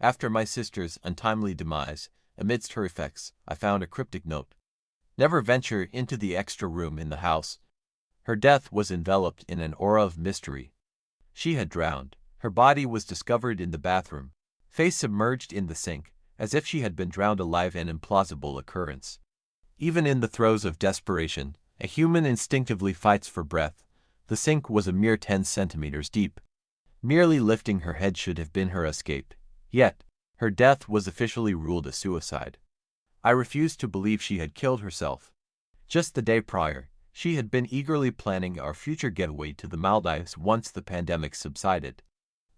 After my sister's untimely demise, amidst her effects, I found a cryptic note. Never venture into the extra room in the house. Her death was enveloped in an aura of mystery. She had drowned. Her body was discovered in the bathroom, face submerged in the sink, as if she had been drowned alive, an implausible occurrence. Even in the throes of desperation, a human instinctively fights for breath. The sink was a mere 10 centimeters deep. Merely lifting her head should have been her escape. Yet, her death was officially ruled a suicide. I refused to believe she had killed herself. Just the day prior, she had been eagerly planning our future getaway to the Maldives once the pandemic subsided.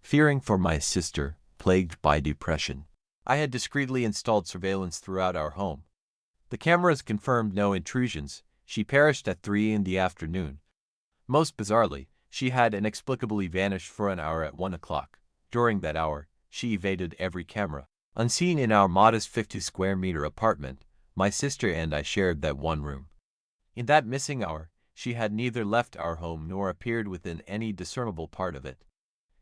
Fearing for my sister, plagued by depression, I had discreetly installed surveillance throughout our home. The cameras confirmed no intrusions. She perished at 3 in the afternoon. Most bizarrely, she had inexplicably vanished for an hour at 1 o'clock. During that hour, she evaded every camera. Unseen in our modest 50-square-meter apartment, my sister and I shared that one room. In that missing hour, she had neither left our home nor appeared within any discernible part of it.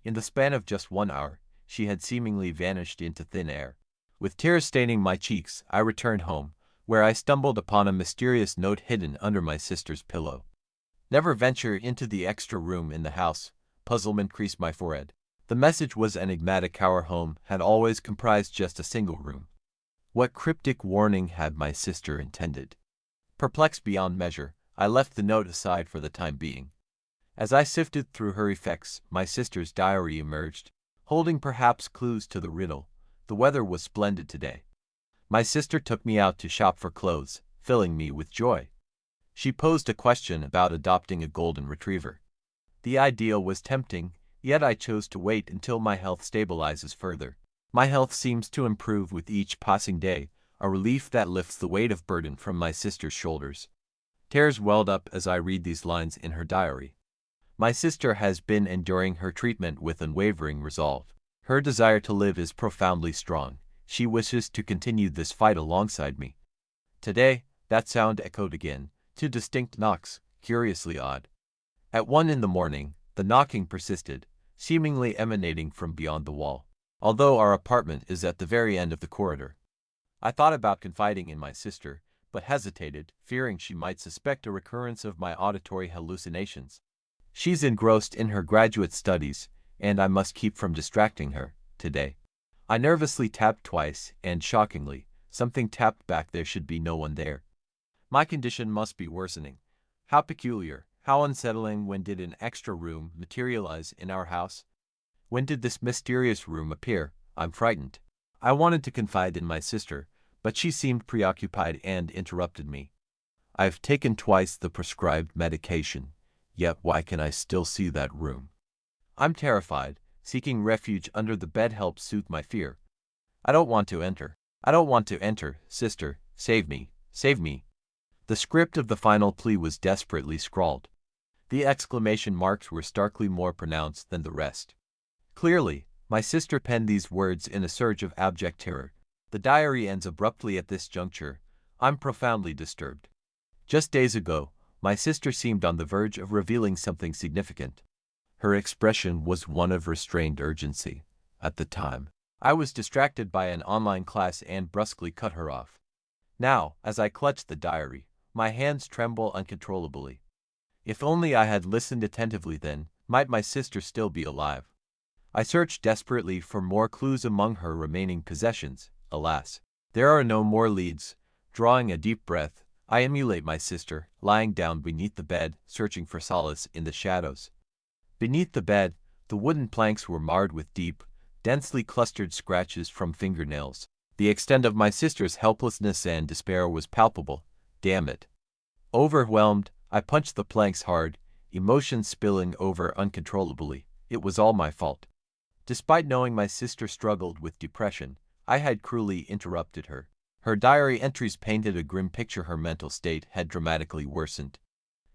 In the span of just 1 hour, she had seemingly vanished into thin air. With tears staining my cheeks, I returned home, where I stumbled upon a mysterious note hidden under my sister's pillow. Never venture into the extra room in the house. Puzzlement creased my forehead. The message was enigmatic. Our home had always comprised just a single room. What cryptic warning had my sister intended? Perplexed beyond measure, I left the note aside for the time being. As I sifted through her effects, my sister's diary emerged, holding perhaps clues to the riddle. The weather was splendid today. My sister took me out to shop for clothes, filling me with joy. She posed a question about adopting a golden retriever. The idea was tempting, yet I chose to wait until my health stabilizes further. My health seems to improve with each passing day, a relief that lifts the weight of burden from my sister's shoulders. Tears welled up as I read these lines in her diary. My sister has been enduring her treatment with unwavering resolve. Her desire to live is profoundly strong. She wishes to continue this fight alongside me. Today, that sound echoed again, 2 distinct knocks, curiously odd. At 1 in the morning, the knocking persisted, seemingly emanating from beyond the wall, although our apartment is at the very end of the corridor. I thought about confiding in my sister, but hesitated, fearing she might suspect a recurrence of my auditory hallucinations. She's engrossed in her graduate studies, and I must keep from distracting her today. I nervously tapped twice, and shockingly, something tapped back. There should be no one there. My condition must be worsening. How peculiar, how unsettling. When did an extra room materialize in our house? When did this mysterious room appear? I'm frightened. I wanted to confide in my sister, but she seemed preoccupied and interrupted me. I've taken twice the prescribed medication, yet why can I still see that room? I'm terrified. Seeking refuge under the bed helps soothe my fear. I don't want to enter. I don't want to enter. Sister, save me, save me. The script of the final plea was desperately scrawled. The exclamation marks were starkly more pronounced than the rest. Clearly, my sister penned these words in a surge of abject terror. The diary ends abruptly at this juncture. I'm profoundly disturbed. Just days ago, my sister seemed on the verge of revealing something significant. Her expression was one of restrained urgency. At the time, I was distracted by an online class and brusquely cut her off. Now, as I clutched the diary, my hands tremble uncontrollably. If only I had listened attentively then, might my sister still be alive? I searched desperately for more clues among her remaining possessions. Alas, there are no more leads. Drawing a deep breath, I emulate my sister, lying down beneath the bed, searching for solace in the shadows. Beneath the bed, the wooden planks were marred with deep, densely clustered scratches from fingernails. The extent of my sister's helplessness and despair was palpable. Damn it. Overwhelmed, I punched the planks hard, emotions spilling over uncontrollably. It was all my fault. Despite knowing my sister struggled with depression, I had cruelly interrupted her. Her diary entries painted a grim picture. Her mental state had dramatically worsened.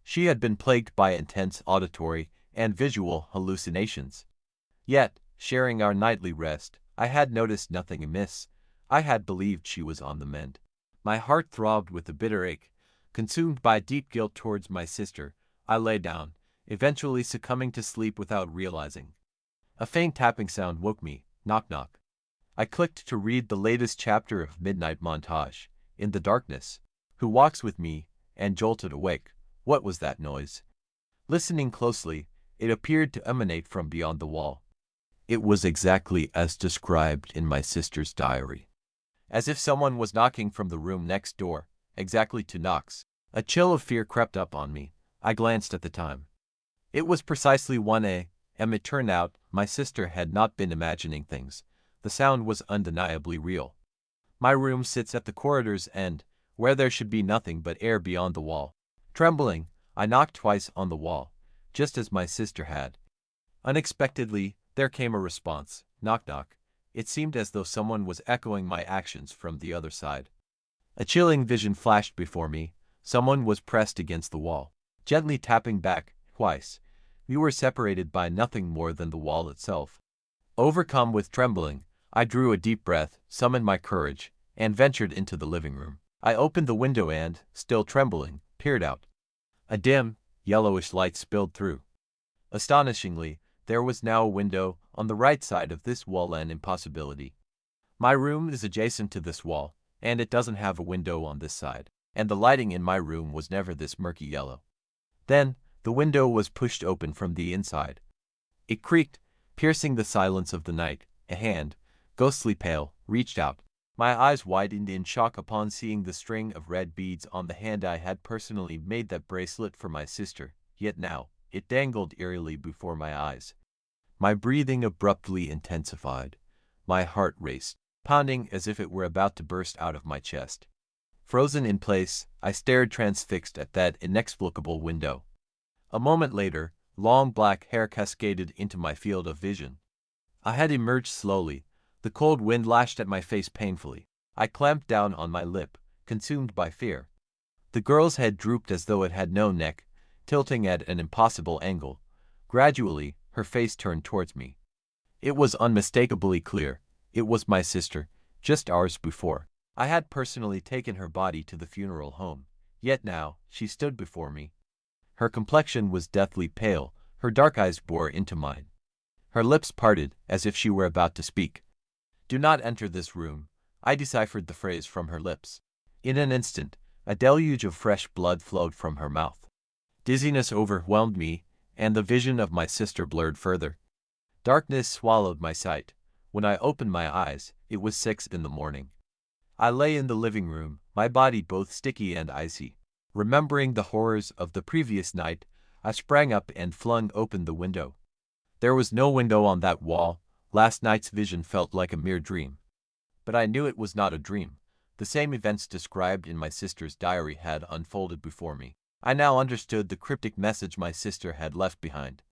She had been plagued by intense auditory and visual hallucinations. Yet, sharing our nightly rest, I had noticed nothing amiss. I had believed she was on the mend. My heart throbbed with a bitter ache. Consumed by deep guilt towards my sister, I lay down, eventually succumbing to sleep without realizing. A faint tapping sound woke me. Knock knock. I clicked to read the latest chapter of Midnight Montage, In the Darkness. Who walks with me, and jolted awake. What was that noise? Listening closely, it appeared to emanate from beyond the wall. It was exactly as described in my sister's diary. As if someone was knocking from the room next door, exactly 2 knocks. A chill of fear crept up on me. I glanced at the time. It was precisely 1 a.m. It turned out, my sister had not been imagining things. The sound was undeniably real. My room sits at the corridor's end, where there should be nothing but air beyond the wall. Trembling, I knocked twice on the wall, just as my sister had. Unexpectedly, there came a response. Knock knock. It seemed as though someone was echoing my actions from the other side. A chilling vision flashed before me. Someone was pressed against the wall, gently tapping back, twice. We were separated by nothing more than the wall itself. Overcome with trembling, I drew a deep breath, summoned my courage, and ventured into the living room. I opened the window and, still trembling, peered out. A dim, yellowish light spilled through. Astonishingly, there was now a window on the right side of this wall, an impossibility. My room is adjacent to this wall, and it doesn't have a window on this side, and the lighting in my room was never this murky yellow. Then, the window was pushed open from the inside. It creaked, piercing the silence of the night. A hand, ghostly pale, reached out. My eyes widened in shock upon seeing the string of red beads on the hand I had personally made that bracelet for my sister, yet now, it dangled eerily before my eyes. My breathing abruptly intensified. My heart raced, pounding as if it were about to burst out of my chest. Frozen in place, I stared transfixed at that inexplicable window. A moment later, long black hair cascaded into my field of vision. I had emerged slowly. The cold wind lashed at my face painfully. I clamped down on my lip, consumed by fear. The girl's head drooped as though it had no neck, tilting at an impossible angle. Gradually, her face turned towards me. It was unmistakably clear. It was my sister, just hours before. I had personally taken her body to the funeral home, yet now, she stood before me. Her complexion was deathly pale, her dark eyes bored into mine. Her lips parted, as if she were about to speak. "Do not enter this room." I deciphered the phrase from her lips. In an instant, a deluge of fresh blood flowed from her mouth. Dizziness overwhelmed me, and the vision of my sister blurred further. Darkness swallowed my sight. When I opened my eyes, it was 6 in the morning. I lay in the living room, my body both sticky and icy. Remembering the horrors of the previous night, I sprang up and flung open the window. There was no window on that wall. Last night's vision felt like a mere dream. But I knew it was not a dream. The same events described in my sister's diary had unfolded before me. I now understood the cryptic message my sister had left behind.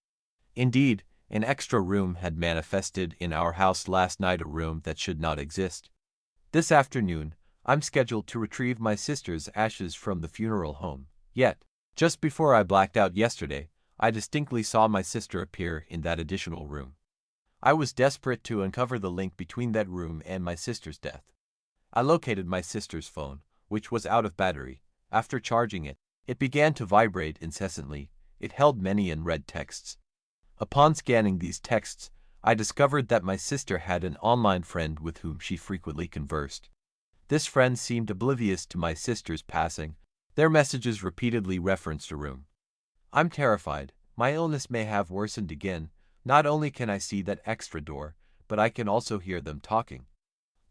Indeed, an extra room had manifested in our house last night, a room that should not exist. This afternoon, I'm scheduled to retrieve my sister's ashes from the funeral home. Yet, just before I blacked out yesterday, I distinctly saw my sister appear in that additional room. I was desperate to uncover the link between that room and my sister's death. I located my sister's phone, which was out of battery. After charging it, it began to vibrate incessantly. It held many unread texts. Upon scanning these texts, I discovered that my sister had an online friend with whom she frequently conversed. This friend seemed oblivious to my sister's passing. Their messages repeatedly referenced a room. I'm terrified. My illness may have worsened again. Not only can I see that extra door, but I can also hear them talking.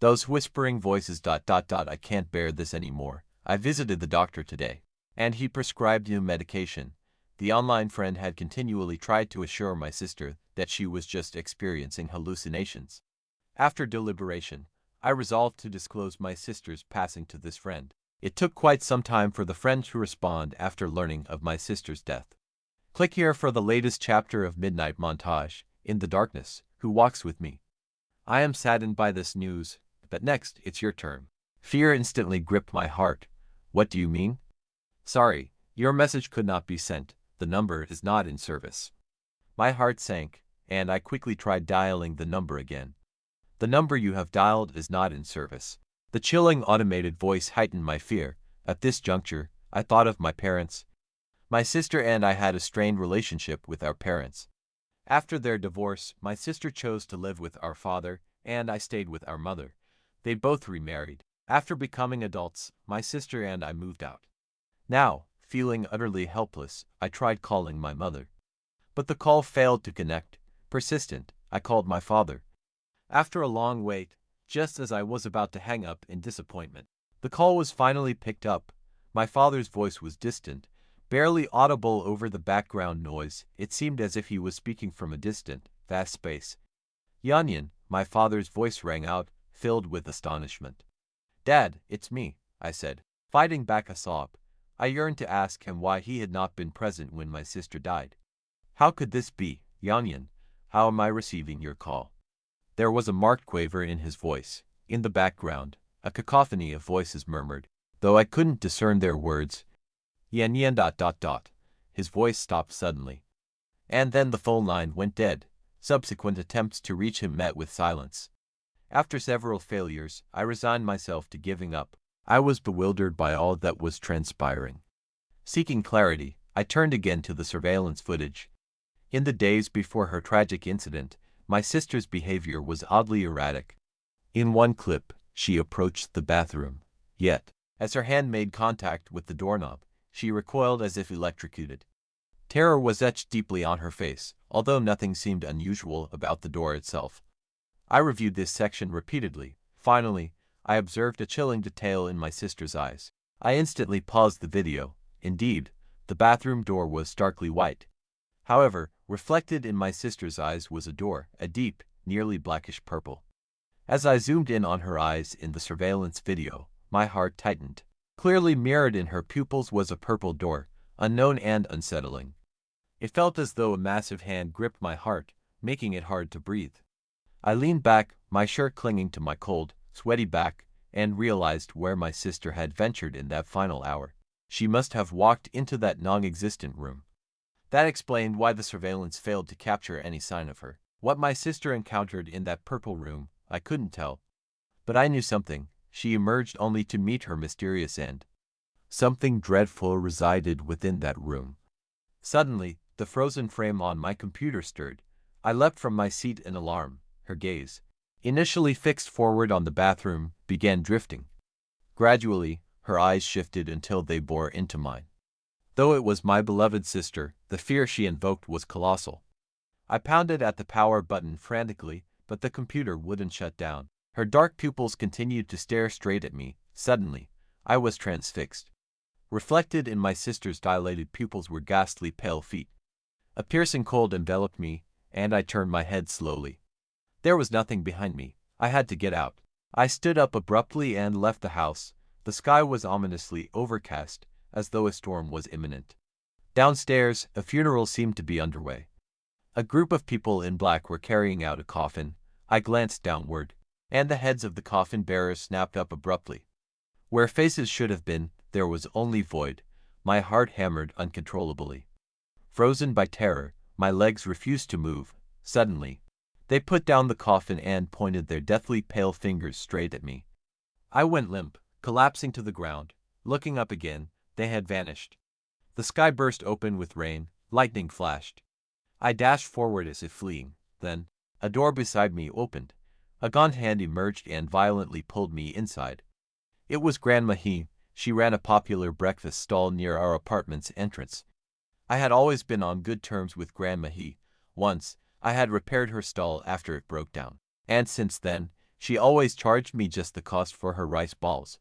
Those whispering voices. I can't bear this anymore. I visited the doctor today, and he prescribed new medication. The online friend had continually tried to assure my sister that she was just experiencing hallucinations. After deliberation, I resolved to disclose my sister's passing to this friend. It took quite some time for the friend to respond after learning of my sister's death. Click here for the latest chapter of Midnight Montage, In the Darkness, Who Walks With Me. I am saddened by this news, but next, it's your turn. Fear instantly gripped my heart. What do you mean? Sorry, your message could not be sent. The number is not in service. My heart sank, and I quickly tried dialing the number again. The number you have dialed is not in service. The chilling automated voice heightened my fear. At this juncture, I thought of my parents. My sister and I had a strained relationship with our parents. After their divorce, my sister chose to live with our father, and I stayed with our mother. They both remarried. After becoming adults, my sister and I moved out. Now, feeling utterly helpless, I tried calling my mother. But the call failed to connect. Persistent, I called my father. After a long wait, just as I was about to hang up in disappointment, the call was finally picked up. My father's voice was distant, barely audible over the background noise. It seemed as if he was speaking from a distant, vast space. Yanyan, my father's voice rang out, filled with astonishment. Dad, it's me, I said, fighting back a sob. I yearned to ask him why he had not been present when my sister died. How could this be, Yanyan? How am I receiving your call? There was a marked quaver in his voice. In the background, a cacophony of voices murmured, though I couldn't discern their words. Yanyan ... His voice stopped suddenly. And then the phone line went dead. Subsequent attempts to reach him met with silence. After several failures, I resigned myself to giving up. I was bewildered by all that was transpiring. Seeking clarity, I turned again to the surveillance footage. In the days before her tragic incident, my sister's behavior was oddly erratic. In one clip, she approached the bathroom. Yet, as her hand made contact with the doorknob, she recoiled as if electrocuted. Terror was etched deeply on her face, although nothing seemed unusual about the door itself. I reviewed this section repeatedly. Finally, I observed a chilling detail in my sister's eyes. I instantly paused the video. Indeed, the bathroom door was starkly white. However, reflected in my sister's eyes was a door, a deep, nearly blackish purple. As I zoomed in on her eyes in the surveillance video, my heart tightened. Clearly mirrored in her pupils was a purple door, unknown and unsettling. It felt as though a massive hand gripped my heart, making it hard to breathe. I leaned back, my shirt clinging to my cold, sweaty back, and realized where my sister had ventured in that final hour. She must have walked into that non-existent room. That explained why the surveillance failed to capture any sign of her. What my sister encountered in that purple room, I couldn't tell. But I knew something. She emerged only to meet her mysterious end. Something dreadful resided within that room. Suddenly, the frozen frame on my computer stirred. I leapt from my seat in alarm. Her gaze, initially fixed forward on the bathroom, began drifting. Gradually, her eyes shifted until they bore into mine. Though it was my beloved sister, the fear she invoked was colossal. I pounded at the power button frantically, but the computer wouldn't shut down. Her dark pupils continued to stare straight at me. Suddenly, I was transfixed. Reflected in my sister's dilated pupils were ghastly pale feet. A piercing cold enveloped me, and I turned my head slowly. There was nothing behind me. I had to get out. I stood up abruptly and left the house. The sky was ominously overcast, as though a storm was imminent. Downstairs, a funeral seemed to be underway. A group of people in black were carrying out a coffin. I glanced downward, and the heads of the coffin bearers snapped up abruptly. Where faces should have been, there was only void. My heart hammered uncontrollably. Frozen by terror, my legs refused to move. Suddenly, they put down the coffin and pointed their deathly pale fingers straight at me. I went limp, collapsing to the ground. Looking up again, they had vanished. The sky burst open with rain, lightning flashed. I dashed forward as if fleeing. Then, a door beside me opened. A gaunt hand emerged and violently pulled me inside. It was Grandma He. She ran a popular breakfast stall near our apartment's entrance. I had always been on good terms with Grandma He. Once, I had repaired her stall after it broke down, and since then, she always charged me just the cost for her rice balls.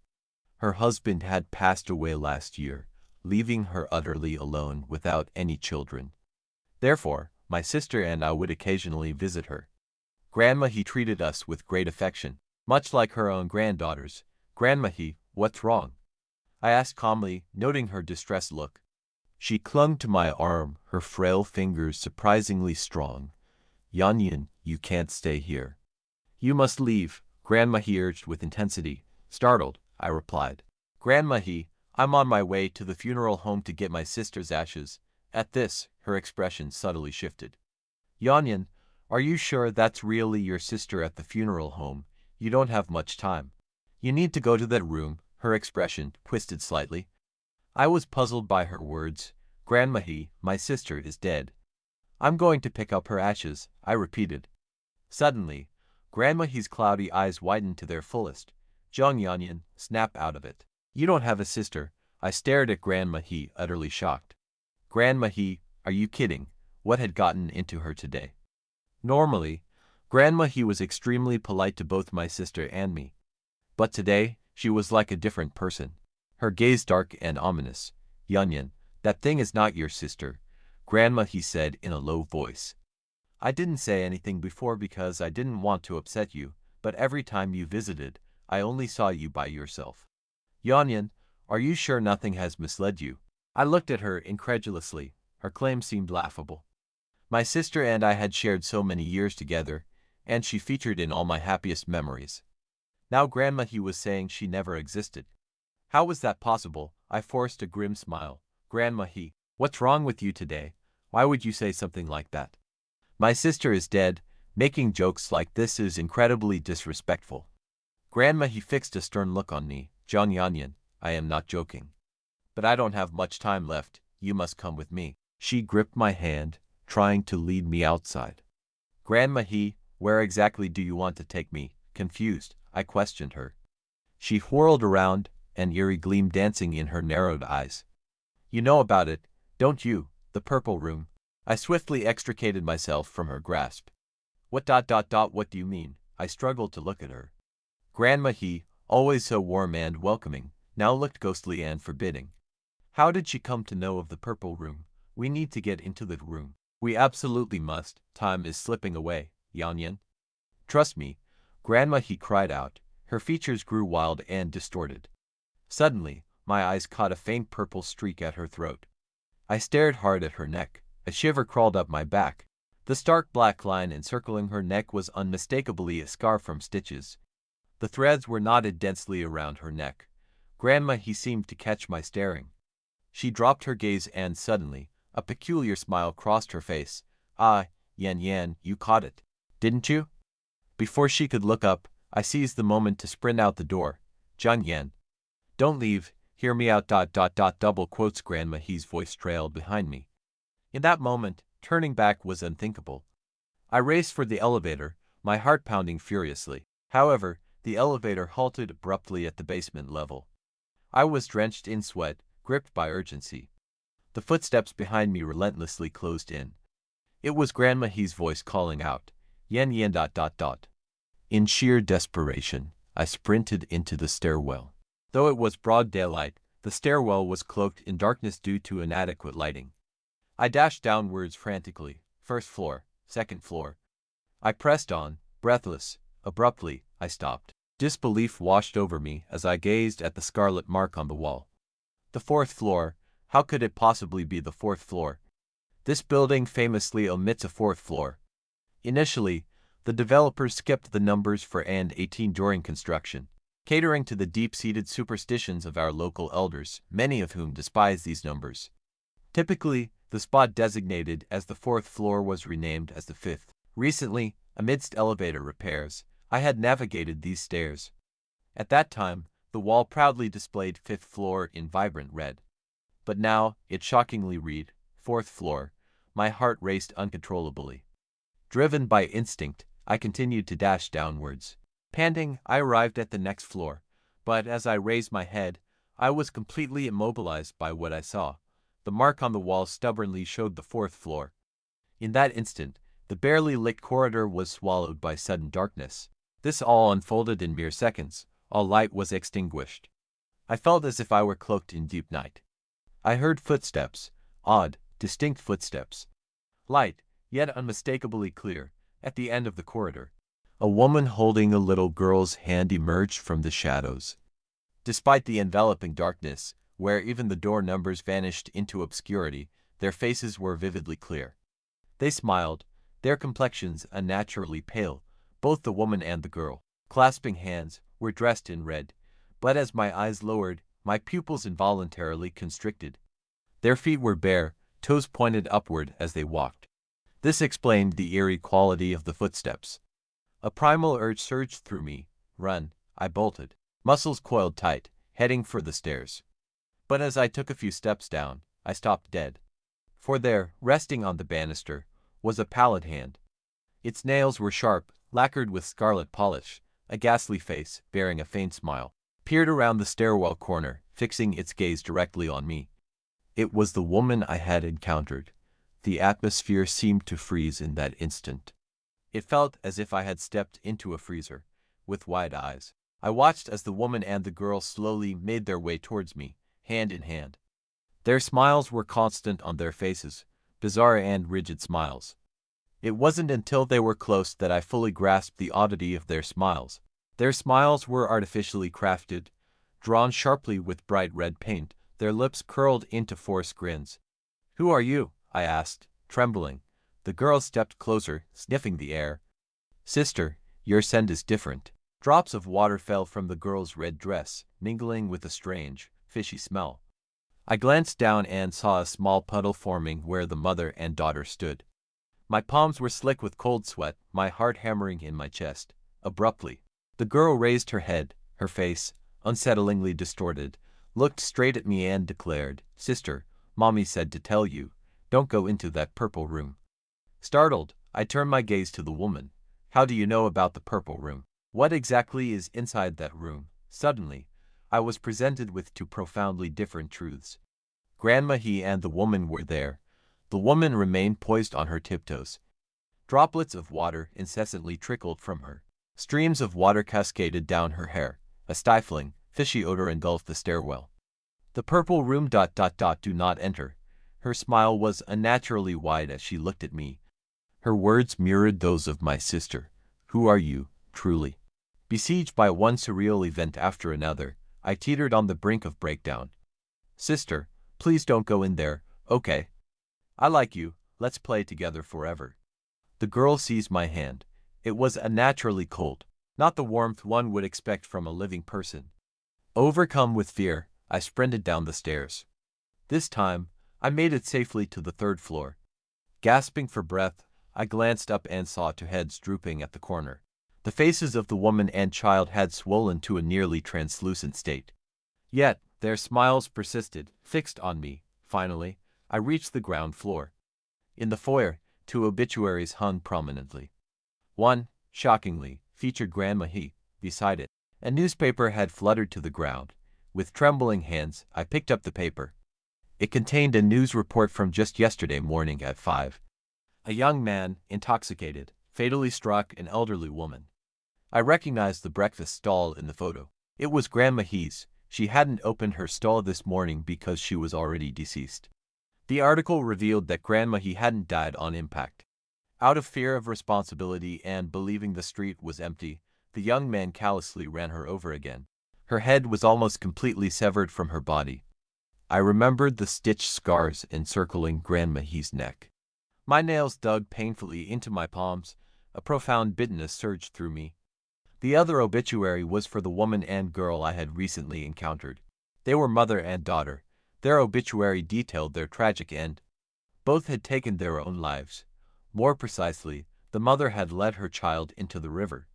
Her husband had passed away last year, leaving her utterly alone without any children. Therefore, my sister and I would occasionally visit her. Grandma He treated us with great affection, much like her own granddaughters. Grandma He, what's wrong? I asked calmly, noting her distressed look. She clung to my arm, her frail fingers surprisingly strong. Yanyan, you can't stay here. You must leave, Grandma He urged with intensity. Startled, I replied. Grandma He, I'm on my way to the funeral home to get my sister's ashes. At this, her expression subtly shifted. Yanyan, are you sure that's really your sister at the funeral home? You don't have much time. You need to go to that room, her expression twisted slightly. I was puzzled by her words. Grandma He, my sister is dead. I'm going to pick up her ashes, I repeated. Suddenly, Grandma He's cloudy eyes widened to their fullest. Zhang Yanyan, snap out of it. You don't have a sister. I stared at Grandma He, utterly shocked. Grandma He, are you kidding? What had gotten into her today? Normally, Grandma He was extremely polite to both my sister and me. But today, she was like a different person. Her gaze dark and ominous. Yanyan, that thing is not your sister, Grandma He said in a low voice. I didn't say anything before because I didn't want to upset you, but every time you visited, I only saw you by yourself. Yanyan, are you sure nothing has misled you? I looked at her incredulously. Her claim seemed laughable. My sister and I had shared so many years together, and she featured in all my happiest memories. Now Grandma He was saying she never existed. How was that possible? I forced a grim smile. Grandma He, what's wrong with you today? Why would you say something like that? My sister is dead. Making jokes like this is incredibly disrespectful. Grandma He fixed a stern look on me. Zhang Yanyan, I am not joking. But I don't have much time left. You must come with me. She gripped my hand, trying to lead me outside. Grandma He, where exactly do you want to take me? Confused, I questioned her. She whirled around, an eerie gleam dancing in her narrowed eyes. You know about it, don't you? The purple room. I swiftly extricated myself from her grasp. What do you mean? I struggled to look at her. Grandma He, always so warm and welcoming, now looked ghostly and forbidding. How did she come to know of the purple room? We need to get into the room. We absolutely must. Time is slipping away, Yanyan. Trust me, Grandma He cried out. Her features grew wild and distorted. Suddenly, my eyes caught a faint purple streak at her throat. I stared hard at her neck. A shiver crawled up my back. The stark black line encircling her neck was unmistakably a scar from stitches. The threads were knotted densely around her neck. Grandma He seemed to catch my staring. She dropped her gaze and suddenly, a peculiar smile crossed her face. Ah, Yan, you caught it, didn't you? Before she could look up, I seized the moment to sprint out the door. Zhang Yan. Don't leave, hear me out. Double quotes. Grandma He's voice trailed behind me. In that moment, turning back was unthinkable. I raced for the elevator, my heart pounding furiously. However, the elevator halted abruptly at the basement level. I was drenched in sweat, gripped by urgency. The footsteps behind me relentlessly closed in. It was Grandma He's voice calling out, Yan. In sheer desperation, I sprinted into the stairwell. Though it was broad daylight, the stairwell was cloaked in darkness due to inadequate lighting. I dashed downwards frantically. First floor, second floor. I pressed on, breathless. Abruptly, I stopped. Disbelief washed over me as I gazed at the scarlet mark on the wall. The fourth floor. How could it possibly be the fourth floor? This building famously omits a fourth floor. Initially, the developers skipped the numbers 4 and 18 during construction, catering to the deep-seated superstitions of our local elders, many of whom despise these numbers. Typically, the spot designated as the fourth floor was renamed as the fifth. Recently, amidst elevator repairs, I had navigated these stairs. At that time, the wall proudly displayed fifth floor in vibrant red. But now, it shockingly read, fourth floor. My heart raced uncontrollably. Driven by instinct, I continued to dash downwards. Panting, I arrived at the next floor, but as I raised my head, I was completely immobilized by what I saw. The mark on the wall stubbornly showed the fourth floor. In that instant, the barely lit corridor was swallowed by sudden darkness. This all unfolded in mere seconds. All light was extinguished. I felt as if I were cloaked in deep night. I heard footsteps, odd, distinct footsteps. Light, yet unmistakably clear, at the end of the corridor. A woman holding a little girl's hand emerged from the shadows. Despite the enveloping darkness, where even the door numbers vanished into obscurity, their faces were vividly clear. They smiled, their complexions unnaturally pale, both the woman and the girl, clasping hands, were dressed in red, but as my eyes lowered, my pupils involuntarily constricted. Their feet were bare, toes pointed upward as they walked. This explained the eerie quality of the footsteps. A primal urge surged through me. Run, I bolted, muscles coiled tight, heading for the stairs. But as I took a few steps down, I stopped dead. For there, resting on the banister, was a pallid hand. Its nails were sharp, lacquered with scarlet polish, a ghastly face, bearing a faint smile, peered around the stairwell corner, fixing its gaze directly on me. It was the woman I had encountered. The atmosphere seemed to freeze in that instant. It felt as if I had stepped into a freezer, with wide eyes. I watched as the woman and the girl slowly made their way towards me, hand in hand. Their smiles were constant on their faces, bizarre and rigid smiles. It wasn't until they were close that I fully grasped the oddity of their smiles. Their smiles were artificially crafted, drawn sharply with bright red paint, their lips curled into forced grins. "Who are you?" I asked, trembling. The girl stepped closer, sniffing the air. "Sister, your scent is different." Drops of water fell from the girl's red dress, mingling with a strange, fishy smell. I glanced down and saw a small puddle forming where the mother and daughter stood. My palms were slick with cold sweat, my heart hammering in my chest. Abruptly, the girl raised her head, her face, unsettlingly distorted, looked straight at me and declared, "Sister, Mommy said to tell you, don't go into that purple room." Startled, I turned my gaze to the woman. "How do you know about the purple room? What exactly is inside that room?" Suddenly, I was presented with two profoundly different truths. Grandma He and the woman were there. The woman remained poised on her tiptoes. Droplets of water incessantly trickled from her. Streams of water cascaded down her hair. A stifling, fishy odor engulfed the stairwell. "The purple room... do not enter." Her smile was unnaturally wide as she looked at me. Her words mirrored those of my sister. "Who are you, truly?" Besieged by one surreal event after another, I teetered on the brink of breakdown. "Sister, please don't go in there, okay? I like you, let's play together forever." The girl seized my hand. It was unnaturally cold, not the warmth one would expect from a living person. Overcome with fear, I sprinted down the stairs. This time, I made it safely to the third floor. Gasping for breath, I glanced up and saw two heads drooping at the corner. The faces of the woman and child had swollen to a nearly translucent state. Yet, their smiles persisted, fixed on me. Finally, I reached the ground floor. In the foyer, two obituaries hung prominently. One, shockingly, featured Grandma He. Beside it, a newspaper had fluttered to the ground. With trembling hands, I picked up the paper. It contained a news report from just yesterday morning at 5. A young man, intoxicated, fatally struck an elderly woman. I recognized the breakfast stall in the photo. It was Grandma He's. She hadn't opened her stall this morning because she was already deceased. The article revealed that Grandma He hadn't died on impact. Out of fear of responsibility and believing the street was empty, the young man callously ran her over again. Her head was almost completely severed from her body. I remembered the stitched scars encircling Grandma He's neck. My nails dug painfully into my palms. A profound bitterness surged through me. The other obituary was for the woman and girl I had recently encountered. They were mother and daughter. Their obituary detailed their tragic end. Both had taken their own lives. More precisely, the mother had led her child into the river.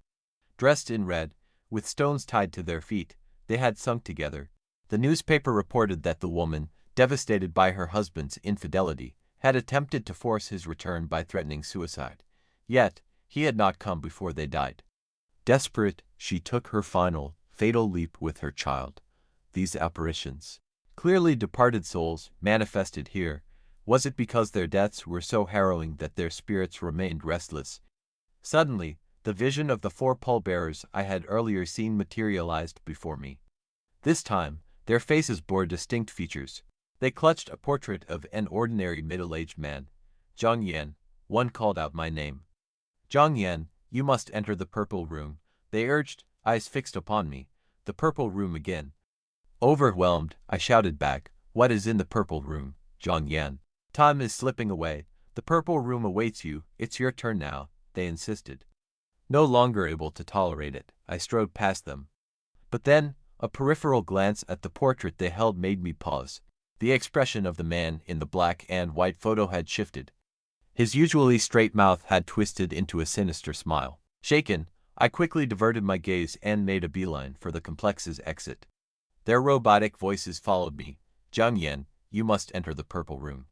Dressed in red, with stones tied to their feet, they had sunk together. The newspaper reported that the woman, devastated by her husband's infidelity, had attempted to force his return by threatening suicide. Yet, he had not come before they died. Desperate, she took her final, fatal leap with her child. These apparitions, clearly departed souls, manifested here. Was it because their deaths were so harrowing that their spirits remained restless? Suddenly, the vision of the four pallbearers I had earlier seen materialized before me. This time, their faces bore distinct features. They clutched a portrait of an ordinary middle-aged man. "Zhang Yan," one called out my name. "Zhang Yan, you must enter the purple room," they urged, eyes fixed upon me. "The purple room again." Overwhelmed, I shouted back, "What is in the purple room, Zhang Yan?" "Time is slipping away. The purple room awaits you. It's your turn now," they insisted. No longer able to tolerate it, I strode past them. But then, a peripheral glance at the portrait they held made me pause. The expression of the man in the black and white photo had shifted. His usually straight mouth had twisted into a sinister smile. Shaken, I quickly diverted my gaze and made a beeline for the complex's exit. Their robotic voices followed me. "Zhang Yan, you must enter the purple room.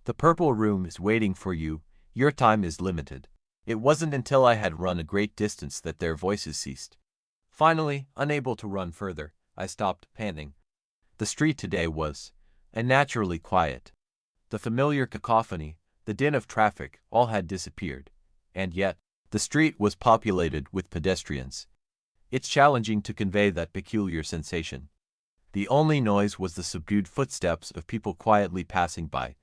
The purple room is waiting for you. Your time is limited." It wasn't until I had run a great distance that their voices ceased. Finally, unable to run further, I stopped, panting. The street today was unnaturally quiet. The familiar cacophony, the din of traffic, all had disappeared. And yet, the street was populated with pedestrians. It's challenging to convey that peculiar sensation. The only noise was the subdued footsteps of people quietly passing by.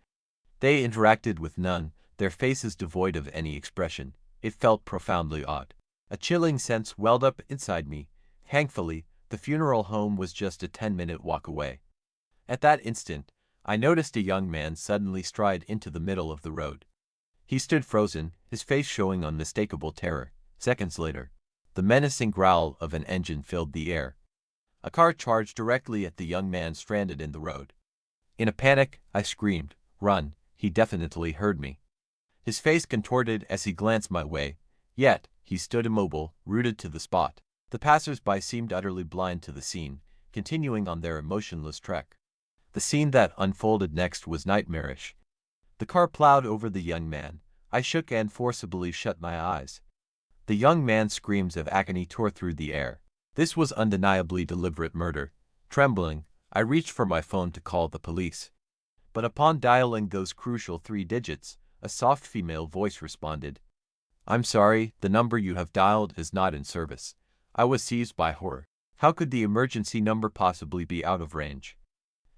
They interacted with none, their faces devoid of any expression. It felt profoundly odd. A chilling sense welled up inside me. Thankfully, the funeral home was just a 10-minute walk away. At that instant, I noticed a young man suddenly stride into the middle of the road. He stood frozen, his face showing unmistakable terror. Seconds later, the menacing growl of an engine filled the air. A car charged directly at the young man stranded in the road. In a panic, I screamed, "Run!" He definitely heard me. His face contorted as he glanced my way, yet he stood immobile, rooted to the spot. The passers-by seemed utterly blind to the scene, continuing on their emotionless trek. The scene that unfolded next was nightmarish. The car plowed over the young man. I shook and forcibly shut my eyes. The young man's screams of agony tore through the air. This was undeniably deliberate murder. Trembling, I reached for my phone to call the police. But upon dialing those crucial 3 digits, a soft female voice responded. "I'm sorry, the number you have dialed is not in service." I was seized by horror. How could the emergency number possibly be out of range?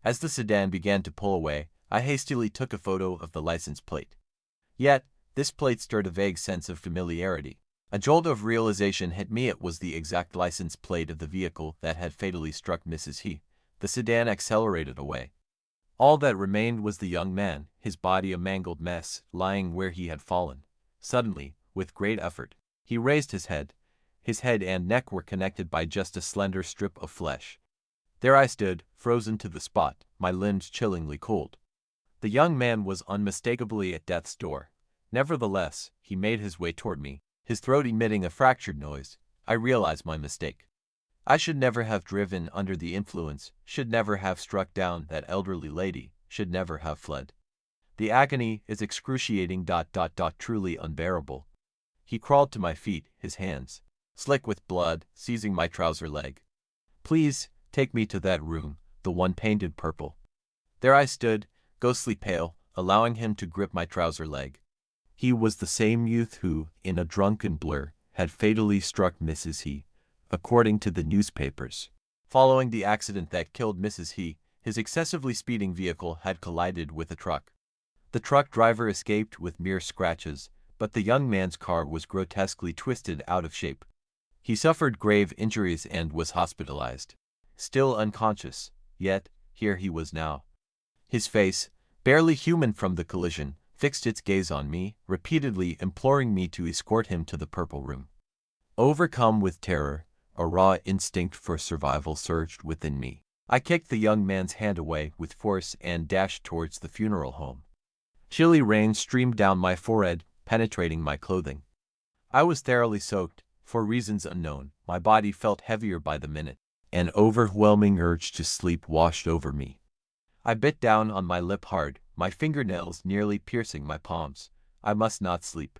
As the sedan began to pull away, I hastily took a photo of the license plate. Yet, this plate stirred a vague sense of familiarity. A jolt of realization hit me. It was the exact license plate of the vehicle that had fatally struck Mrs. He. The sedan accelerated away. All that remained was the young man, his body a mangled mess, lying where he had fallen. Suddenly, with great effort, he raised his head. His head and neck were connected by just a slender strip of flesh. There I stood, frozen to the spot, my limbs chillingly cold. The young man was unmistakably at death's door. Nevertheless, he made his way toward me, his throat emitting a fractured noise. I realized my mistake. I should never have driven under the influence, should never have struck down that elderly lady, should never have fled. The agony is excruciating. Truly unbearable. He crawled to my feet, his hands slick with blood, seizing my trouser leg. "Please, take me to that room, the one painted purple." There I stood, ghostly pale, allowing him to grip my trouser leg. He was the same youth who, in a drunken blur, had fatally struck Mrs. He, according to the newspapers. Following the accident that killed Mrs. He, his excessively speeding vehicle had collided with a truck. The truck driver escaped with mere scratches, but the young man's car was grotesquely twisted out of shape. He suffered grave injuries and was hospitalized. Still unconscious, yet here he was now. His face, barely human from the collision, fixed its gaze on me, repeatedly imploring me to escort him to the purple room. Overcome with terror, a raw instinct for survival surged within me. I kicked the young man's hand away with force and dashed towards the funeral home. Chilly rain streamed down my forehead, penetrating my clothing. I was thoroughly soaked. For reasons unknown, my body felt heavier by the minute. An overwhelming urge to sleep washed over me. I bit down on my lip hard, my fingernails nearly piercing my palms. I must not sleep.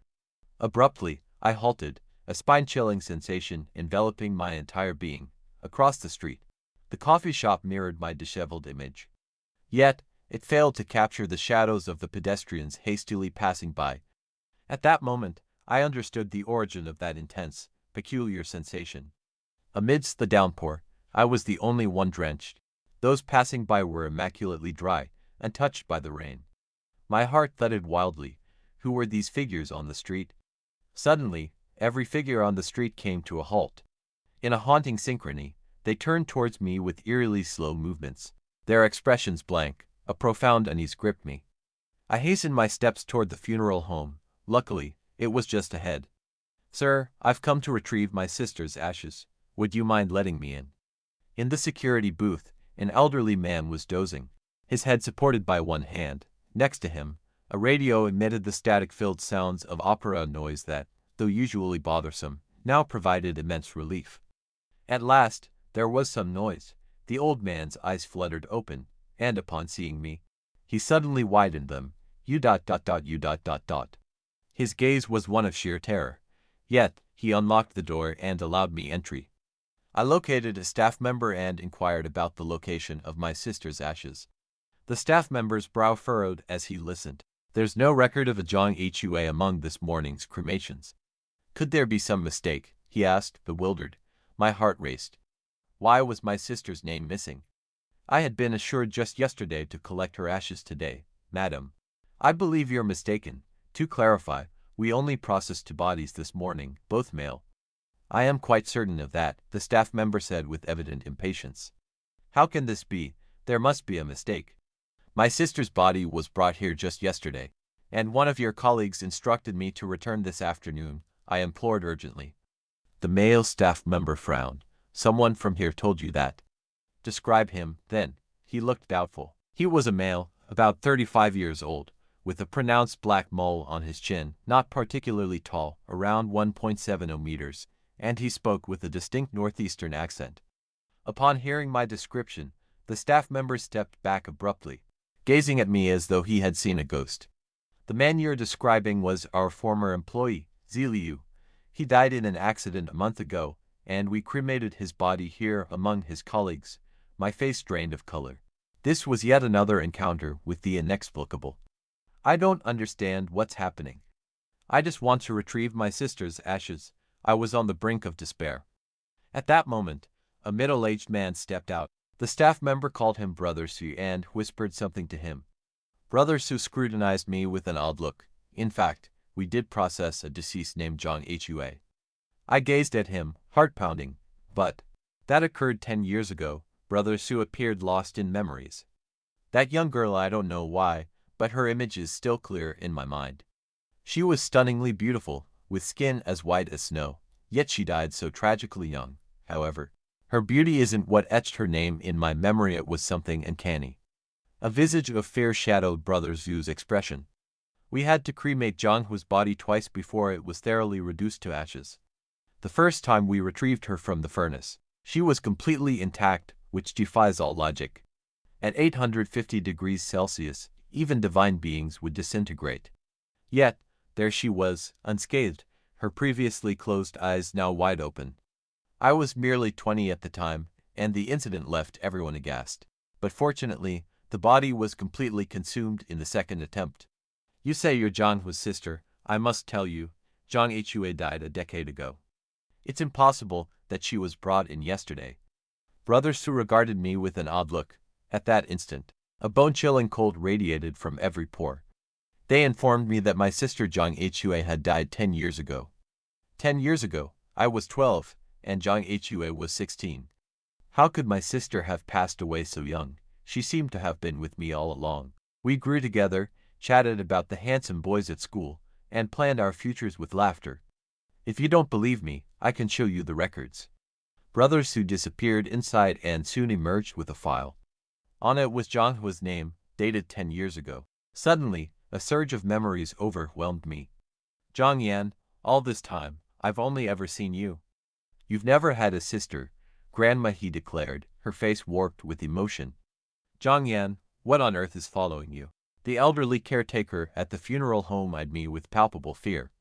Abruptly, I halted, a spine-chilling sensation enveloping my entire being. Across the street, the coffee shop mirrored my disheveled image. Yet, it failed to capture the shadows of the pedestrians hastily passing by. At that moment, I understood the origin of that intense, peculiar sensation. Amidst the downpour, I was the only one drenched. Those passing by were immaculately dry, untouched by the rain. My heart thudded wildly. Who were these figures on the street? Suddenly, every figure on the street came to a halt. In a haunting synchrony, they turned towards me with eerily slow movements. Their expressions blank, a profound unease gripped me. I hastened my steps toward the funeral home. Luckily, it was just ahead. "Sir, I've come to retrieve my sister's ashes. Would you mind letting me in?" In the security booth, an elderly man was dozing, his head supported by one hand. Next to him, a radio emitted the static-filled sounds of opera noise that, though usually bothersome, now provided immense relief. At last, there was some noise. The old man's eyes fluttered open, and upon seeing me, he suddenly widened them. You. His gaze was one of sheer terror. Yet, he unlocked the door and allowed me entry. I located a staff member and inquired about the location of my sister's ashes. The staff member's brow furrowed as he listened. There's no record of a Chiang among this morning's cremations. Could there be some mistake? He asked, bewildered. My heart raced. Why was my sister's name missing? I had been assured just yesterday to collect her ashes today, madam. I believe you're mistaken. To clarify, we only processed 2 bodies this morning, both male. I am quite certain of that, the staff member said with evident impatience. How can this be? There must be a mistake. My sister's body was brought here just yesterday, and one of your colleagues instructed me to return this afternoon, I implored urgently. The male staff member frowned. Someone from here told you that. Describe him, then. He looked doubtful. He was a male, about 35 years old, with a pronounced black mole on his chin, not particularly tall, around 1.70 meters, and he spoke with a distinct northeastern accent. Upon hearing my description, the staff member stepped back abruptly, gazing at me as though he had seen a ghost. The man you're describing was our former employee, Ziliu. He died in an accident a month ago, and we cremated his body here among his colleagues. My face drained of color. This was yet another encounter with the inexplicable. I don't understand what's happening. I just want to retrieve my sister's ashes. I was on the brink of despair. At that moment, a middle-aged man stepped out. The staff member called him Brother Su and whispered something to him. Brother Su scrutinized me with an odd look. In fact, we did process a deceased named Chiang. I gazed at him, heart-pounding. But that occurred 10 years ago. Brother Su appeared lost in memories. That young girl, I don't know why, but her image is still clear in my mind. She was stunningly beautiful, with skin as white as snow, yet she died so tragically young. However, her beauty isn't what etched her name in my memory. It was something uncanny. A visage of fear shadowed Brother Su's expression. We had to cremate Jianghu's body twice before it was thoroughly reduced to ashes. The first time we retrieved her from the furnace, she was completely intact, which defies all logic. At 850 degrees Celsius, even divine beings would disintegrate. Yet, there she was, unscathed, her previously closed eyes now wide open. I was merely 20 at the time, and the incident left everyone aghast. But fortunately, the body was completely consumed in the second attempt. You say you're Jianghu's sister. I must tell you, Chiang died a decade ago. It's impossible that she was brought in yesterday. Brother Su regarded me with an odd look. At that instant, a bone-chilling cold radiated from every pore. They informed me that my sister Chiang had died 10 years ago. 10 years ago, I was 12, and Chiang was 16. How could my sister have passed away so young? She seemed to have been with me all along. We grew together, chatted about the handsome boys at school, and planned our futures with laughter. If you don't believe me, I can show you the records. Brother Su disappeared inside and soon emerged with a file. On it was Jianghu's name, dated 10 years ago. Suddenly, a surge of memories overwhelmed me. Jiang Yan, all this time, I've only ever seen you. You've never had a sister, Grandma, he declared, her face warped with emotion. Jiang Yan, what on earth is following you? The elderly caretaker at the funeral home eyed me with palpable fear.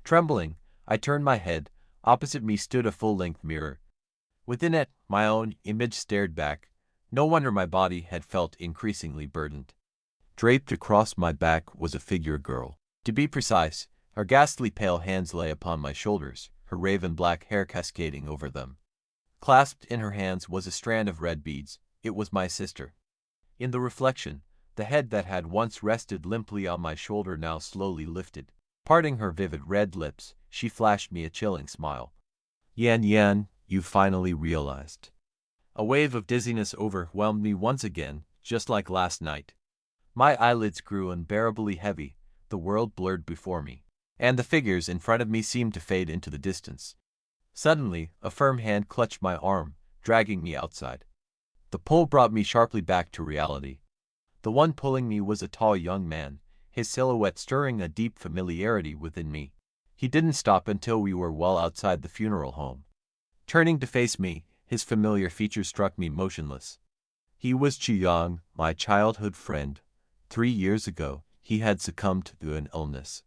Trembling, I turned my head. Opposite me stood a full-length mirror. Within it, my own image stared back. No wonder my body had felt increasingly burdened. Draped across my back was a figure girl. To be precise, her ghastly pale hands lay upon my shoulders, her raven black hair cascading over them. Clasped in her hands was a strand of red beads. It was my sister. In the reflection, the head that had once rested limply on my shoulder now slowly lifted. Parting her vivid red lips, she flashed me a chilling smile. Yan, you finally realized. A wave of dizziness overwhelmed me once again, just like last night. My eyelids grew unbearably heavy, the world blurred before me, and the figures in front of me seemed to fade into the distance. Suddenly, a firm hand clutched my arm, dragging me outside. The pull brought me sharply back to reality. The one pulling me was a tall young man, his silhouette stirring a deep familiarity within me. He didn't stop until we were well outside the funeral home. Turning to face me, his familiar features struck me motionless. He was Chiang, my childhood friend. 3 years ago, he had succumbed to an illness.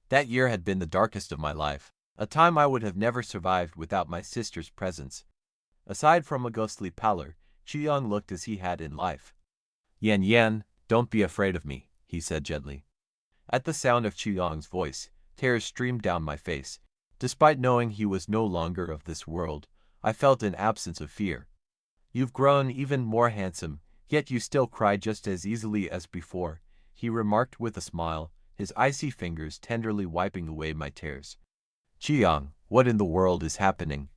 That year had been the darkest of my life, a time I would have never survived without my sister's presence. Aside from a ghostly pallor, Chiang looked as he had in life. "Yan Yan, don't be afraid of me," he said gently. At the sound of Chiang's voice, tears streamed down my face. Despite knowing he was no longer of this world, I felt an absence of fear. "You've grown even more handsome, yet you still cry just as easily as before," he remarked with a smile, his icy fingers tenderly wiping away my tears. "Chiang, what in the world is happening?"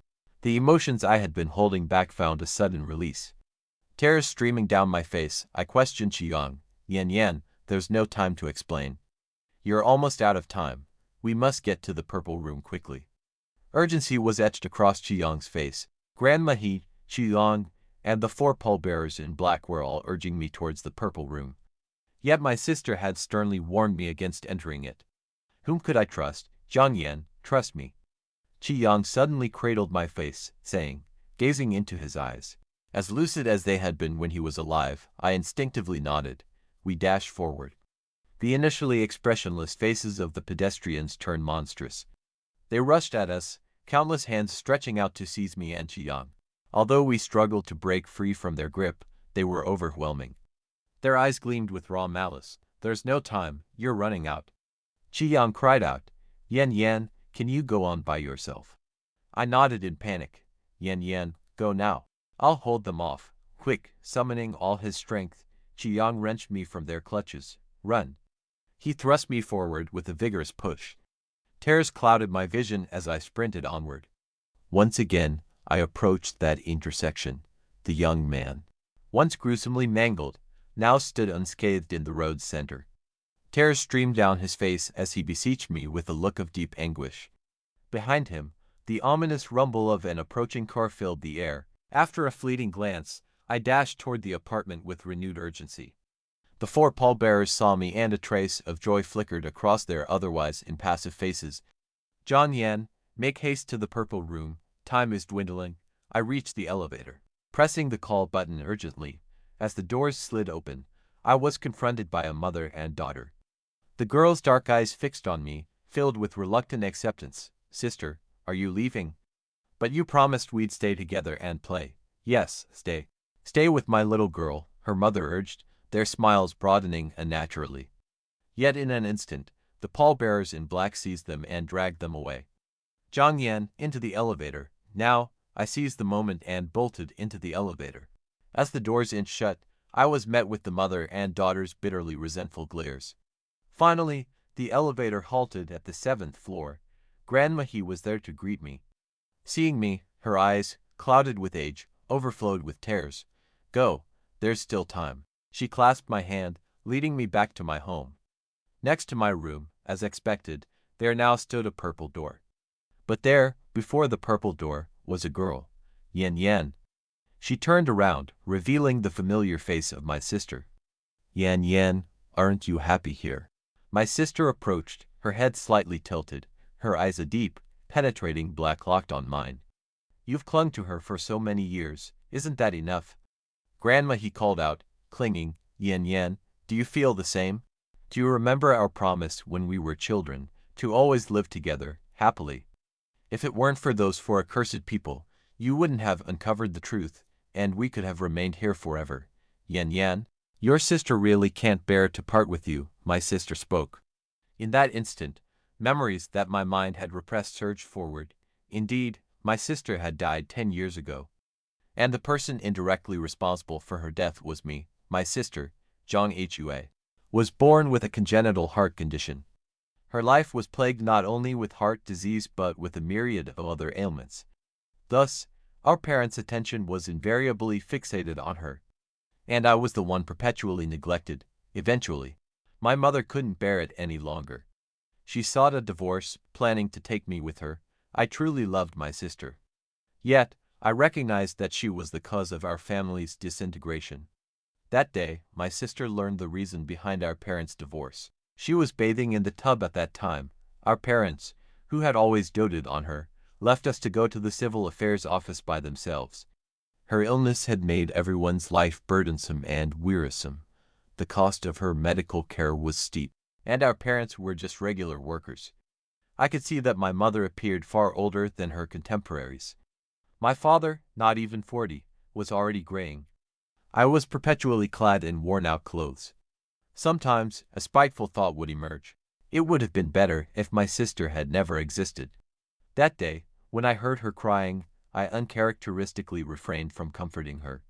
The emotions I had been holding back found a sudden release. Tears streaming down my face, I questioned Chiang. "Yan Yan, there's no time to explain. You're almost out of time. We must get to the purple room quickly." Urgency was etched across Chiang's face. Grandma He, Chiang, and the four pallbearers in black were all urging me towards the purple room. Yet my sister had sternly warned me against entering it. Whom could I trust? "Jiang Yan, trust me." Chiang suddenly cradled my face, saying, gazing into his eyes, as lucid as they had been when he was alive. I instinctively nodded. We dashed forward. The initially expressionless faces of the pedestrians turned monstrous. They rushed at us, countless hands stretching out to seize me and Chiang. Although we struggled to break free from their grip, they were overwhelming. Their eyes gleamed with raw malice. "There's no time, you're running out." Chiang cried out. "Yan Yan, can you go on by yourself?" I nodded in panic. "Yan Yan, go now. I'll hold them off." Quick, summoning all his strength, Chiang wrenched me from their clutches. "Run." He thrust me forward with a vigorous push. Tears clouded my vision as I sprinted onward. Once again, I approached that intersection. The young man, once gruesomely mangled, now stood unscathed in the road's center. Tears streamed down his face as he beseeched me with a look of deep anguish. Behind him, the ominous rumble of an approaching car filled the air. After a fleeting glance, I dashed toward the apartment with renewed urgency. The four pallbearers saw me and a trace of joy flickered across their otherwise impassive faces. "Jiang Yan, make haste to the purple room. Time is dwindling." I reached the elevator, pressing the call button urgently. As the doors slid open, I was confronted by a mother and daughter. The girl's dark eyes fixed on me, filled with reluctant acceptance. "Sister, are you leaving? But you promised we'd stay together and play." "Yes, stay. Stay with my little girl," her mother urged, their smiles broadening unnaturally. Yet in an instant, the pallbearers in black seized them and dragged them away. "Jiang Yan, into the elevator, now." I seized the moment and bolted into the elevator. As the doors inched shut, I was met with the mother and daughter's bitterly resentful glares. Finally, the elevator halted at the 7th floor. Grandma He was there to greet me. Seeing me, her eyes, clouded with age, overflowed with tears. "Go, there's still time." She clasped my hand, leading me back to my home. Next to my room, as expected, there now stood a purple door. But there, before the purple door, was a girl. "Yan Yan." She turned around, revealing the familiar face of my sister. "Yan Yan, aren't you happy here?" My sister approached, her head slightly tilted, her eyes a deep, penetrating black locked on mine. "You've clung to her for so many years, isn't that enough?" "Grandma," he called out, clinging. "Yan Yan, do you feel the same? Do you remember our promise when we were children, to always live together, happily? If it weren't for those four accursed people, you wouldn't have uncovered the truth, and we could have remained here forever. Yan Yan, your sister really can't bear to part with you." My sister spoke. In that instant, memories that my mind had repressed surged forward. Indeed, my sister had died 10 years ago. And the person indirectly responsible for her death was me. My sister, Zhang Hua, was born with a congenital heart condition. Her life was plagued not only with heart disease but with a myriad of other ailments. Thus, our parents' attention was invariably fixated on her, and I was the one perpetually neglected. Eventually, my mother couldn't bear it any longer. She sought a divorce, planning to take me with her. I truly loved my sister. Yet, I recognized that she was the cause of our family's disintegration. That day, my sister learned the reason behind our parents' divorce. She was bathing in the tub at that time. Our parents, who had always doted on her, left us to go to the civil affairs office by themselves. Her illness had made everyone's life burdensome and wearisome. The cost of her medical care was steep, and our parents were just regular workers. I could see that my mother appeared far older than her contemporaries. My father, not even 40, was already graying. I was perpetually clad in worn-out clothes. Sometimes, a spiteful thought would emerge. It would have been better if my sister had never existed. That day, when I heard her crying, I uncharacteristically refrained from comforting her.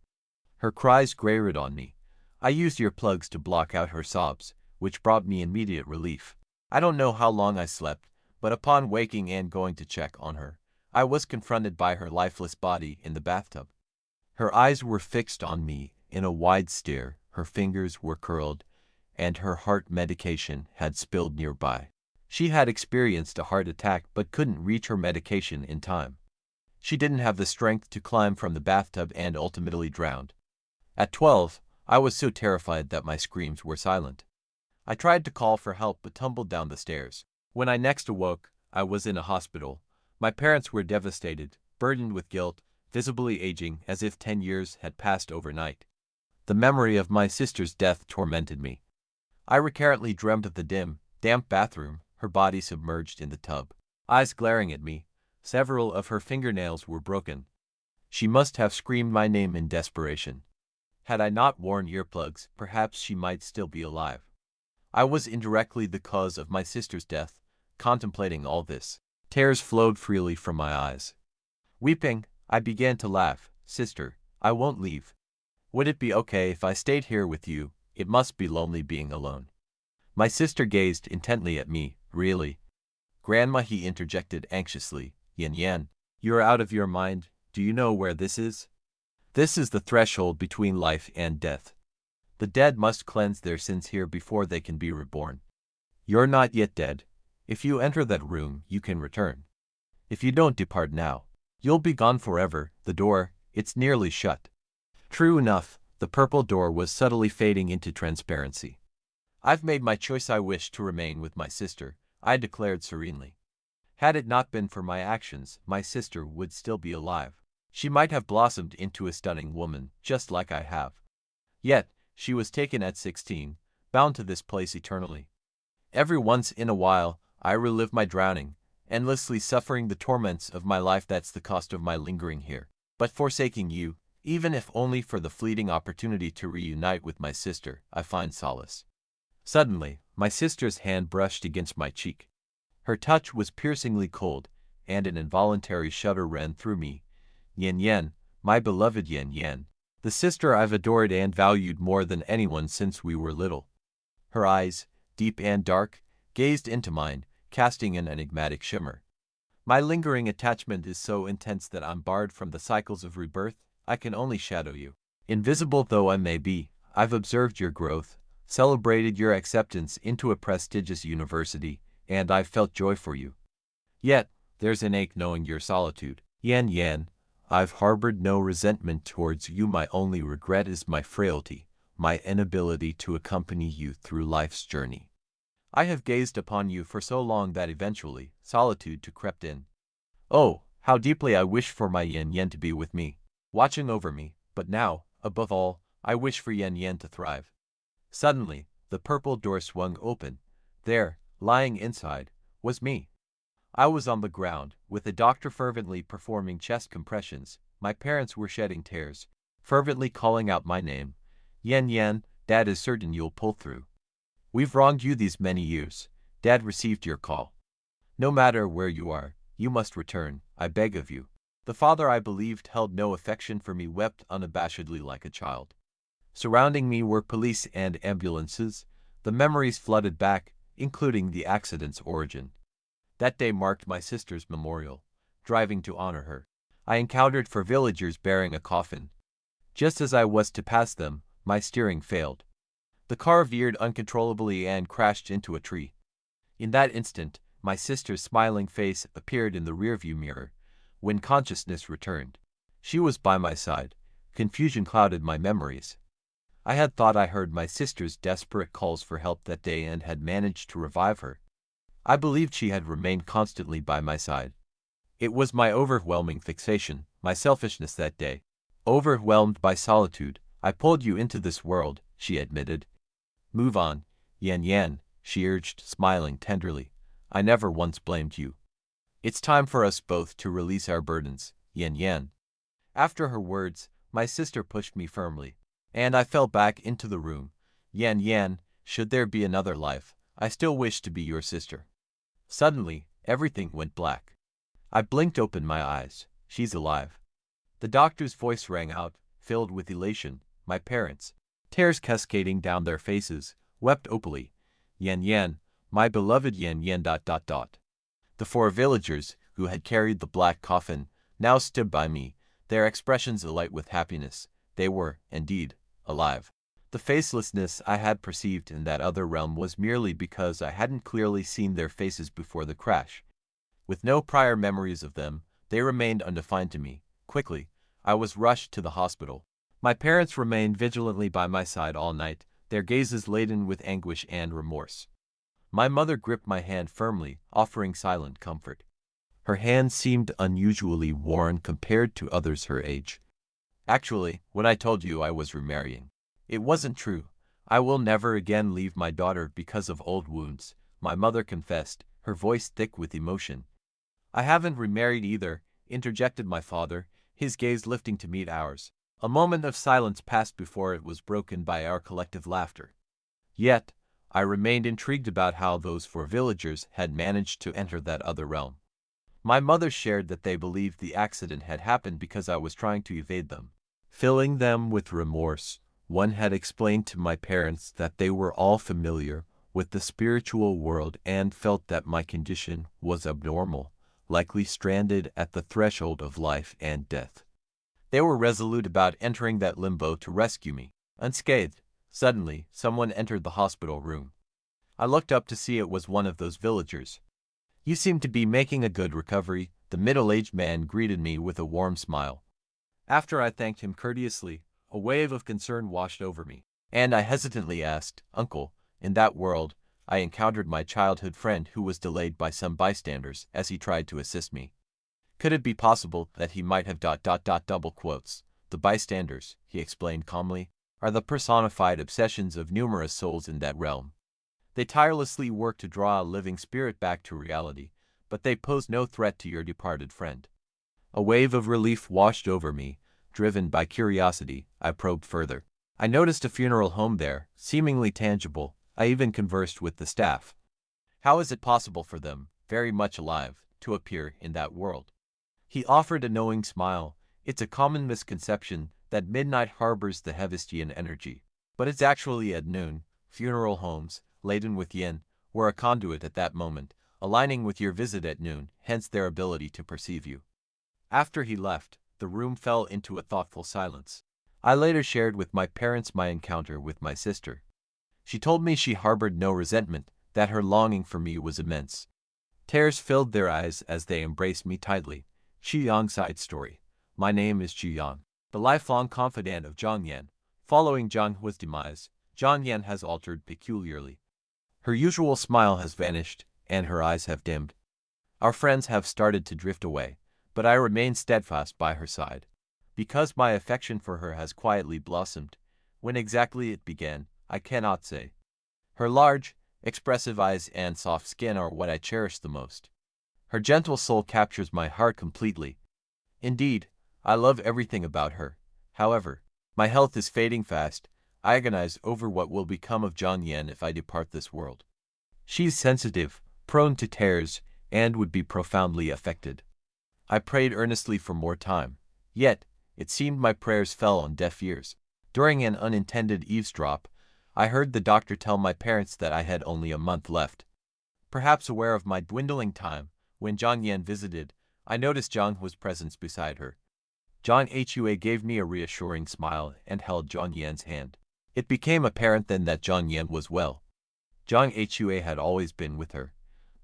Her cries grated on me. I used earplugs to block out her sobs, which brought me immediate relief. I don't know how long I slept, but upon waking and going to check on her, I was confronted by her lifeless body in the bathtub. Her eyes were fixed on me in a wide stare, her fingers were curled, and her heart medication had spilled nearby. She had experienced a heart attack but couldn't reach her medication in time. She didn't have the strength to climb from the bathtub and ultimately drowned. At 12, I was so terrified that my screams were silent. I tried to call for help but tumbled down the stairs. When I next awoke, I was in a hospital. My parents were devastated, burdened with guilt, visibly aging as if 10 years had passed overnight. The memory of my sister's death tormented me. I recurrently dreamt of the dim, damp bathroom, her body submerged in the tub, eyes glaring at me. Several of her fingernails were broken. She must have screamed my name in desperation. Had I not worn earplugs, perhaps she might still be alive. I was indirectly the cause of my sister's death. Contemplating all this, tears flowed freely from my eyes. Weeping, I began to laugh. Sister, I won't leave. Would it be okay if I stayed here with you? It must be lonely being alone. My sister gazed intently at me. Really? Grandma, he interjected anxiously. Yin Yan, you're out of your mind. Do you know where this is? This is the threshold between life and death. The dead must cleanse their sins here before they can be reborn. You're not yet dead. If you enter that room, you can return. If you don't depart now, you'll be gone forever. The door, it's nearly shut. True enough, the purple door was subtly fading into transparency. I've made my choice. I wish to remain with my sister, I declared serenely. Had it not been for my actions, my sister would still be alive. She might have blossomed into a stunning woman, just like I have. Yet, she was taken at 16, bound to this place eternally. Every once in a while, I relive my drowning, endlessly suffering the torments of my life. That's the cost of my lingering here. But forsaking you, even if only for the fleeting opportunity to reunite with my sister, I find solace. Suddenly, my sister's hand brushed against my cheek. Her touch was piercingly cold, and an involuntary shudder ran through me. Yin Yan, my beloved Yin Yan, the sister I've adored and valued more than anyone since we were little. Her eyes, deep and dark, gazed into mine, casting an enigmatic shimmer. My lingering attachment is so intense that I'm barred from the cycles of rebirth. I can only shadow you. Invisible though I may be, I've observed your growth, celebrated your acceptance into a prestigious university, and I've felt joy for you. Yet, there's an ache knowing your solitude. Yan Yan, I've harbored no resentment towards you. My only regret is my frailty, my inability to accompany you through life's journey. I have gazed upon you for so long that eventually, solitude too crept in. Oh, how deeply I wish for my Yan Yan to be with me, watching over me, but now, above all, I wish for Yan Yan to thrive. Suddenly, the purple door swung open. There, lying inside, was me. I was on the ground, with the doctor fervently performing chest compressions. My parents were shedding tears, fervently calling out my name. Yan Yan, Dad is certain you'll pull through. We've wronged you these many years. Dad received your call. No matter where you are, you must return, I beg of you. The father I believed held no affection for me wept unabashedly like a child. Surrounding me were police and ambulances. The memories flooded back, including the accident's origin. That day marked my sister's memorial. Driving to honor her, I encountered 4 villagers bearing a coffin. Just as I was to pass them, my steering failed. The car veered uncontrollably and crashed into a tree. In that instant, my sister's smiling face appeared in the rearview mirror. When consciousness returned, she was by my side. Confusion clouded my memories. I had thought I heard my sister's desperate calls for help that day and had managed to revive her. I believed she had remained constantly by my side. It was my overwhelming fixation, my selfishness that day. Overwhelmed by solitude, I pulled you into this world, she admitted. Move on, Yan Yan, she urged, smiling tenderly. I never once blamed you. It's time for us both to release our burdens, Yan Yan. After her words, my sister pushed me firmly, and I fell back into the room. Yan Yan, should there be another life, I still wish to be your sister. Suddenly, everything went black. I blinked open my eyes. She's alive. The doctor's voice rang out, filled with elation. My parents, tears cascading down their faces, wept openly. Yan Yan, my beloved Yan Yan. The 4 villagers, who had carried the black coffin, now stood by me, their expressions alight with happiness. They were, indeed, alive. The facelessness I had perceived in that other realm was merely because I hadn't clearly seen their faces before the crash. With no prior memories of them, they remained undefined to me. Quickly, I was rushed to the hospital. My parents remained vigilantly by my side all night, their gazes laden with anguish and remorse. My mother gripped my hand firmly, offering silent comfort. Her hand seemed unusually worn compared to others her age. Actually, when I told you I was remarrying, it wasn't true. I will never again leave my daughter because of old wounds, my mother confessed, her voice thick with emotion. I haven't remarried either, interjected my father, his gaze lifting to meet ours. A moment of silence passed before it was broken by our collective laughter. Yet, I remained intrigued about how those 4 villagers had managed to enter that other realm. My mother shared that they believed the accident had happened because I was trying to evade them. Filling them with remorse, one had explained to my parents that they were all familiar with the spiritual world and felt that my condition was abnormal, likely stranded at the threshold of life and death. They were resolute about entering that limbo to rescue me, unscathed. Suddenly, someone entered the hospital room. I looked up to see it was one of those villagers. You seem to be making a good recovery, the middle-aged man greeted me with a warm smile. After I thanked him courteously, a wave of concern washed over me, and I hesitantly asked, Uncle, in that world, I encountered my childhood friend who was delayed by some bystanders as he tried to assist me. Could it be possible that he might have double quotes? The bystanders, he explained calmly, are the personified obsessions of numerous souls in that realm. They tirelessly work to draw a living spirit back to reality, but they pose no threat to your departed friend. A wave of relief washed over me. Driven by curiosity, I probed further. I noticed a funeral home there, seemingly tangible. I even conversed with the staff. How is it possible for them, very much alive, to appear in that world? He offered a knowing smile. It's a common misconception that midnight harbors the Hephaestian energy, but it's actually at noon. Funeral homes, laden with yin, were a conduit at that moment, aligning with your visit at noon, hence their ability to perceive you. After he left, the room fell into a thoughtful silence. I later shared with my parents my encounter with my sister. She told me she harbored no resentment, that her longing for me was immense. Tears filled their eyes as they embraced me tightly. Chiang side story. My name is Chiang, the lifelong confidant of Zhang Yan. Following Zhang Hua's demise, Zhang Yan has altered peculiarly. Her usual smile has vanished, and her eyes have dimmed. Our friends have started to drift away, but I remain steadfast by her side. Because my affection for her has quietly blossomed. When exactly it began, I cannot say. Her large, expressive eyes and soft skin are what I cherish the most. Her gentle soul captures my heart completely. Indeed, I love everything about her. However, my health is fading fast. I agonize over what will become of Zhang Yan if I depart this world. She's sensitive, prone to tears, and would be profoundly affected. I prayed earnestly for more time. Yet, it seemed my prayers fell on deaf ears. During an unintended eavesdrop, I heard the doctor tell my parents that I had only a month left. Perhaps aware of my dwindling time, when Zhang Yan visited, I noticed Zhang Hua's presence beside her. Zhang Hua gave me a reassuring smile and held Zhang Yan's hand. It became apparent then that Zhang Yan was well. Zhang Hua had always been with her,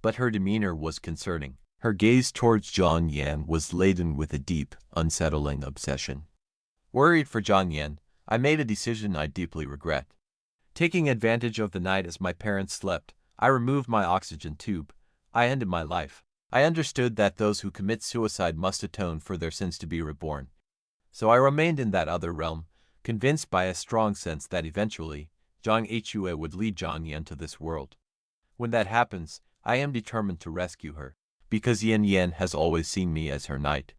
but her demeanor was concerning. Her gaze towards Zhang Yan was laden with a deep, unsettling obsession. Worried for Zhang Yan, I made a decision I deeply regret. Taking advantage of the night as my parents slept, I removed my oxygen tube. I ended my life. I understood that those who commit suicide must atone for their sins to be reborn. So I remained in that other realm, convinced by a strong sense that eventually, Zhang Hua would lead Zhang Yan to this world. When that happens, I am determined to rescue her, because Yen Yen has always seen me as her knight.